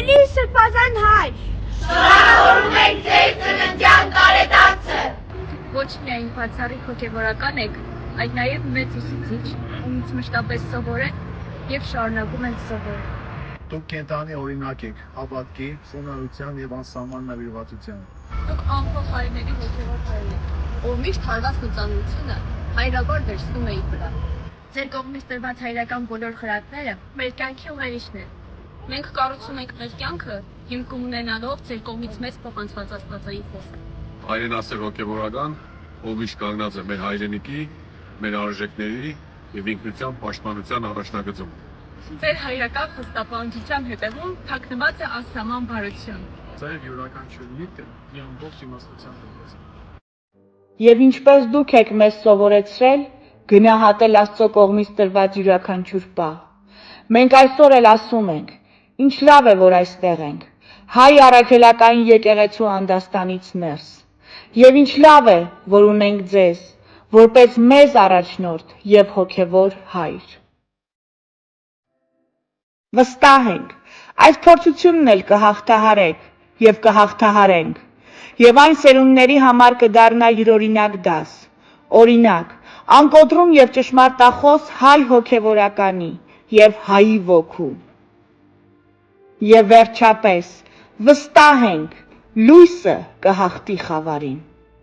Սիրելի սրբազան հայր, շնորհավորում ենք ձեր ծննդյան տարեդարձը։ Ոչ միայն բացառիկ հոգևորական եք, այլ նաև մեծ ուսուցիչ, ումից մշտապես սովորել և շարունակում ենք սովորել։ Դուք կենդանի օրինակ եք հավատքի, խոնարհության և անսահման նվիրվածության։ Դուք անփոխարինելի հոգևոր հայր եք, ով միշտ հարված ծանրությունը հայրական վերցնում է իր վրա։ Ձեր կողմից տրված հայրական բոլոր խրատները մեր կյանքի ուղերիչն են։ Մենք կառուցում ենք մեր կյանքը հիմքում ունենալով ձեր կողմից մեծ փոխանցված Աստվածային խոսքը։ Հայրենասեր հոգևորական, ով միշտ կանգնած է մեր հայրենիքի, մեր արժեքների և ինքնության պաշտպանության առաջնագծում։ Ձեր հայրական խստապահության հետևում թաքնված է անսահման բարություն։ Ձեր յուրաքանչյուր միտքը մի ամբողջ իմաստության տնտես։ Եվ ինչպես դուք եք մեզ սովորեցրել, գնահատել Աստծո կողմից տրված յուրաքանչյուր պահ։ Մենք այսօր էլ ասում ենք, ինչ լավ է, որ այստեղ ենք, հայ առաքելակային եկեղեցու անդաստանից ներս։ Եվ ինչ լավ է, որ ունենք ձեզ, որպես մեզ առաջնորդ և հոգևոր հայր։ Վստահ ենք, այս փորձությունն էլ կհաղթահարեք և կհաղթահարենք, և այն սերունդների համար կդառնա յուրօրինակ դաս, օրինակ, անկոտրում և ճշմարտախոս հայ հոգևորականի և հայի ոգու։ Եվ վերջապես, վստահ ենք, լույսը կհաղթի խավարին։